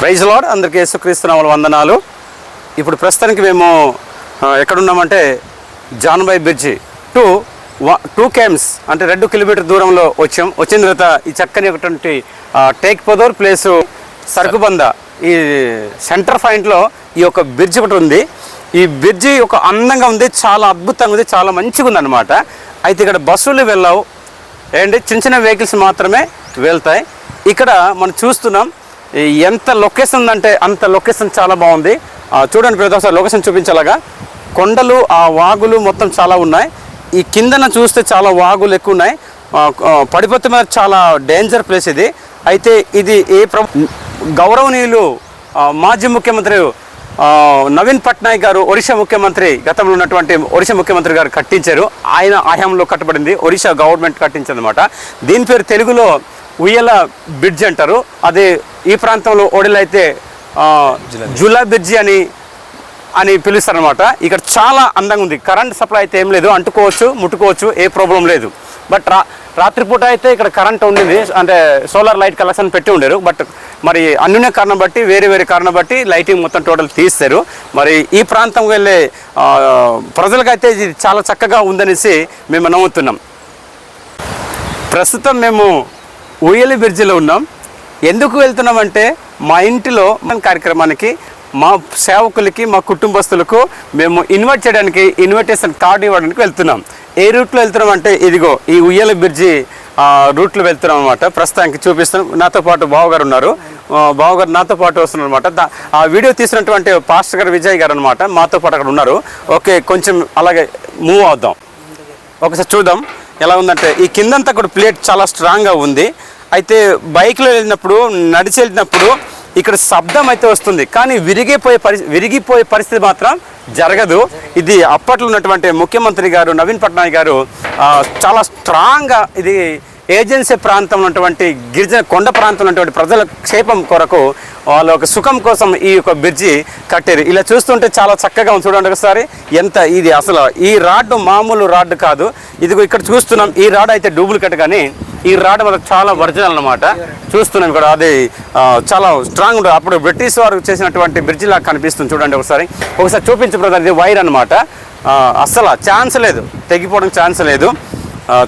Praise lord, అందరికీ యేసుక్రీస్తు నామములో వందనాలు. ఇప్పుడు ప్రస్తుతానికి మేము ఎక్కడున్నామంటే జాన్బాయ్ బ్రిడ్జి టూ కేమ్స్ అంటే 2 కిలోమీటర్ దూరంలో వచ్చిన తర్వాత ఈ చక్కని ఒకటి టేక్ పొదూర్ ప్లేసు సరుకుబంద ఈ సెంటర్ పాయింట్లో ఈ యొక్క బ్రిడ్జ్ ఒకటి ఉంది. ఈ బ్రిడ్జి ఒక అందంగా ఉంది, చాలా అద్భుతంగా ఉంది, చాలా మంచిగా ఉంది అనమాట. అయితే ఇక్కడ బస్సులు వెళ్ళవు అండ్ చిన్న చిన్న వెహికల్స్ మాత్రమే వెళ్తాయి. ఇక్కడ మనం చూస్తున్నాం ఎంత లొకేషన్ ఉందంటే అంత లొకేషన్ చాలా బాగుంది. చూడండి ప్రతి ఒక్కసారి లొకేషన్ చూపించేలాగా కొండలు, ఆ వాగులు మొత్తం చాలా ఉన్నాయి. ఈ కిందన చూస్తే చాలా వాగులు ఎక్కువ ఉన్నాయి. పడిపోతే మీద చాలా డేంజర్ ప్లేస్ ఇది. అయితే ఇది గౌరవనీయులు మాజీ ముఖ్యమంత్రి నవీన్ పట్నాయక్ గారు, ఒరిస్సా ముఖ్యమంత్రి, గతంలో ఉన్నటువంటి ఒరిస్సా ముఖ్యమంత్రి గారు కట్టించారు. ఆయన హయాంలో కట్టబడింది, ఒరిస్సా గవర్నమెంట్ కట్టించింది అనమాట. దీని పేరు తెలుగులో ఉయ్యల బ్రిడ్జ్ అంటారు. అది ఈ ప్రాంతంలో ఓడిలో అయితే జులా బ్రిడ్జి అని పిలుస్తారనమాట. ఇక్కడ చాలా అందంగా ఉంది. కరెంట్ సప్లై అయితే ఏం లేదు, అంటుకోవచ్చు, ముట్టుకోవచ్చు, ఏ ప్రాబ్లం లేదు. బట్ రాత్రిపూట అయితే ఇక్కడ కరెంట్ ఉండింది, అంటే సోలార్ లైట్ కలెక్షన్ పెట్టి ఉండేరు. బట్ మరి అన్యున్య కారణం బట్టి, వేరే కారణం బట్టి లైటింగ్ మొత్తం టోటల్ తీస్తారు. మరి ఈ ప్రాంతం వెళ్ళే ప్రజలకైతే ఇది చాలా చక్కగా ఉందనేసి మేము నమ్ముతున్నాం. ప్రస్తుతం మేము ఉయ్యలి బ్రిడ్జిలో ఉన్నాం. ఎందుకు వెళ్తున్నామంటే మా ఇంటిలో కార్యక్రమానికి మా సేవకులకి, మా కుటుంబస్తులకు మేము ఇన్వైట్ చేయడానికి, ఇన్విటేషన్ కార్డు ఇవ్వడానికి వెళ్తున్నాం. ఏ రూట్లో వెళ్తున్నాం అంటే ఇదిగో ఈ ఉయ్యల బ్రిడ్జి రూట్లో వెళ్తున్నాం అనమాట. ప్రస్తుతానికి చూపిస్తున్నాం. నాతో పాటు బావగారు ఉన్నారు. బావగారు నాతో పాటు వస్తున్నారు అనమాట. ఆ వీడియో తీసినటువంటి పాస్టర్ గారు విజయ్ గారు అనమాట మాతో పాటు అక్కడ ఉన్నారు. ఓకే, కొంచెం అలాగే మూవ్ అవుదాం, ఒకసారి చూద్దాం ఎలా ఉందంటే. ఈ కిందంతా కూడా ప్లేట్ చాలా స్ట్రాంగ్గా ఉంది. అయితే బైక్లో వెళ్ళినప్పుడు, నడిచి వెళ్ళినప్పుడు ఇక్కడ శబ్దం అయితే వస్తుంది, కానీ విరిగిపోయే పరిస్థితి మాత్రం జరగదు. ఇది అప్పట్లో ఉన్నటువంటి ముఖ్యమంత్రి గారు నవీన్ పట్నాయక్ గారు చాలా స్ట్రాంగ్గా ఇది ఏజెన్సీ ప్రాంతంలో ఉన్నటువంటి గిరిజన కొండ ప్రాంతంలో ఉన్నటువంటి ప్రజల క్షేమం కొరకు, వాళ్ళ ఒక సుఖం కోసం ఈ యొక్క బ్రిడ్జి కట్టారు. ఇలా చూస్తుంటే చాలా చక్కగా ఉంది. చూడండి ఒకసారి ఎంత ఇది అసలు ఈ రాడ్ మామూలు రాడ్ కాదు. ఇదిగో ఇక్కడ చూస్తున్నాం, ఈ రాడ్ అయితే డూప్లికేట్, కానీ ఈ రాడ్ మనకు చాలా ఒరిజినల్ అనమాట. చూస్తున్నాం ఇక్కడ అది చాలా స్ట్రాంగ్ ఉంటుంది. అప్పుడు బ్రిటిష్ వారు చేసినటువంటి బ్రిడ్జి లాగా కనిపిస్తుంది. చూడండి ఒకసారి చూపించు బ్రదర్. ఇది వైర్ అనమాట, అస్సలు ఛాన్స్ లేదు, తెగిపోవడానికి ఛాన్స్ లేదు.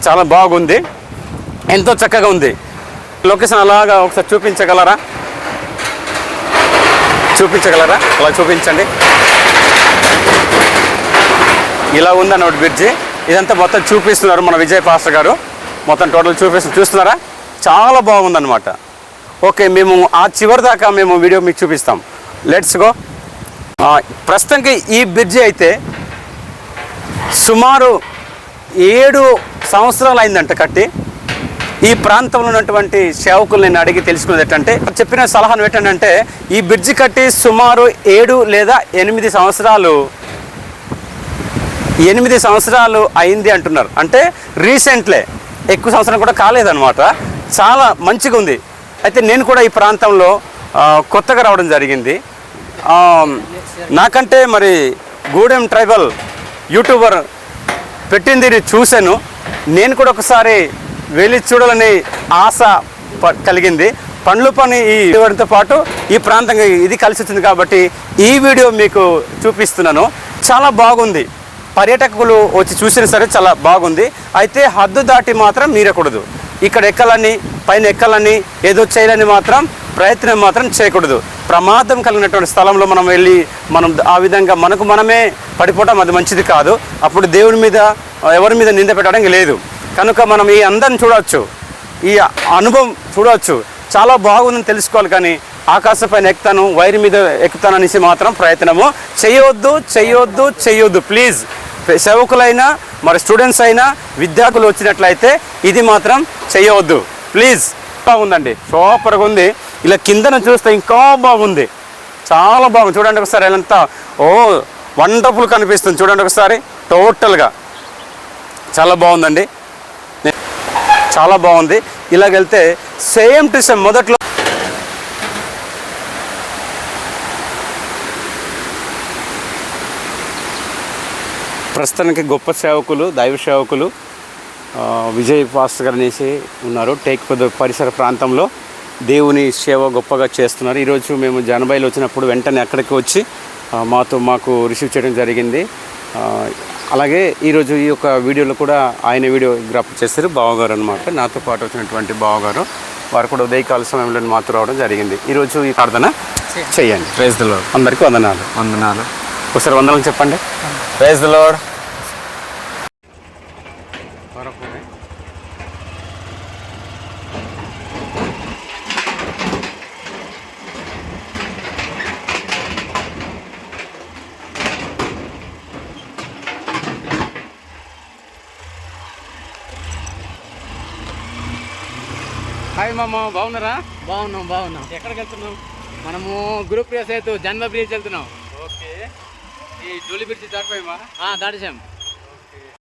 చాలా బాగుంది, ఎంతో చక్కగా ఉంది. లొకేషన్ అలాగా ఒకసారి చూపించగలరా? అలా చూపించండి. ఇలా ఉందన్నమాట బ్రిడ్జి. ఇదంతా మొత్తం చూపిస్తున్నారు మన విజయ్ పాస్టర్ గారు. మొత్తం టోటల్ చూస్తున్నారా? చాలా బాగుందన్నమాట. ఓకే, మేము ఆ చివరి దాకా మేము వీడియో మీకు చూపిస్తాం. Let's go. ప్రస్తుతానికి ఈ బ్రిడ్జి అయితే సుమారు 7 సంవత్సరాలు అయిందంట కట్టి. ఈ ప్రాంతంలో ఉన్నటువంటి సేవకులు నేను అడిగి తెలుసుకున్నది ఏంటంటే, చెప్పిన సలహాను ఏంటంటే ఈ బ్రిడ్జి కట్టి సుమారు 7 లేదా 8 సంవత్సరాలు అయింది అంటున్నారు. అంటే రీసెంట్లే, ఎక్కువ సంవత్సరం కూడా కాలేదన్నమాట. చాలా మంచిగా ఉంది. అయితే నేను కూడా ఈ ప్రాంతంలో కొత్తగా రావడం జరిగింది. నాకంటే మరి గూడెం ట్రైబల్ యూట్యూబర్ పెట్టింది చూశాను. నేను కూడా ఒకసారి వెళ్ళి చూడాలని ఆశ కలిగింది. పండ్ల పని ఇవ్వడంతో పాటు ఈ ప్రాంతంగా ఇది కలిసి వచ్చింది కాబట్టి ఈ వీడియో మీకు చూపిస్తున్నాను. చాలా బాగుంది. పర్యాటకులు వచ్చి చూసినా సరే చాలా బాగుంది. అయితే హద్దు దాటి మాత్రం మీరకూడదు. ఇక్కడ ఎక్కాలని, పైన ఎక్కాలని, ఏదో చేయాలని మాత్రం ప్రయత్నం మాత్రం చేయకూడదు. ప్రమాదం కలిగినటువంటి స్థలంలో మనం వెళ్ళి ఆ విధంగా మనమే పడిపోవడం అది మంచిది కాదు. అప్పుడు దేవుని మీద, ఎవరి మీద నింద పెట్టడానికి లేదు. కనుక మనం ఈ అందరిని చూడవచ్చు, ఈ అనుభవం చూడవచ్చు. చాలా బాగుందని తెలుసుకోవాలి. కానీ ఆకాశం పైన ఎక్కుతాను, వైర్ మీద ఎక్కుతాను అనేసి మాత్రం ప్రయత్నము చేయొద్దు. ప్లీజ్, సేవకులైనా మరి స్టూడెంట్స్ అయినా విద్యార్థులు వచ్చినట్లయితే ఇది మాత్రం చేయవద్దు ప్లీజ్. బాగుందండి, సూపర్గా ఉంది. ఇలా కిందన చూస్తే ఇంకా బాగుంది, చాలా బాగుంది. చూడండి ఒకసారి ఎంత వండర్ఫుల్ కనిపిస్తుంది. చూడండి ఒకసారి టోటల్గా చాలా బాగుందండి, చాలా బాగుంది. ఇలాగెళ్తే సేమ్ టు సేమ్ మొదట్లో ప్రస్తుతానికి గొప్ప సేవకులు, దైవ సేవకులు విజయ్ పాస్టర్ గారు అనేసి ఉన్నారు. టేక్ పొదూర్ పరిసర ప్రాంతంలో దేవుని సేవ గొప్పగా చేస్తున్నారు. ఈరోజు మేము జానబాయిలో వచ్చినప్పుడు వెంటనే అక్కడికి వచ్చి మాకు రిసీవ్ చేయడం జరిగింది. అలాగే ఈరోజు ఈ యొక్క వీడియోలో కూడా ఆయన వీడియోగ్రాఫ్ చేస్తారు బావగారు అనమాట. నాతో పాటు వచ్చినటువంటి బావగారు వారు కూడా ఉదయకాల సమయంలో మాతో రావడం జరిగింది. ఈరోజు ఈ ప్రార్థన చేయండి. Praise the Lord. అందరికీ వందనాలు. వందనాలు. ఒకసారి వందనాలు చెప్పండి. Praise the lord. హాయ్ మామ, బాగున్నారా? బాగున్నాం. ఎక్కడికి వెళ్తున్నాం? మనము గురు ప్రియ సేతు జన్మ బ్రిడ్జ్ వెళ్తున్నాం. ఓకే. ఈ జూలి బ్రిడ్జ్ దాటిపోయామా? దాటేసాం.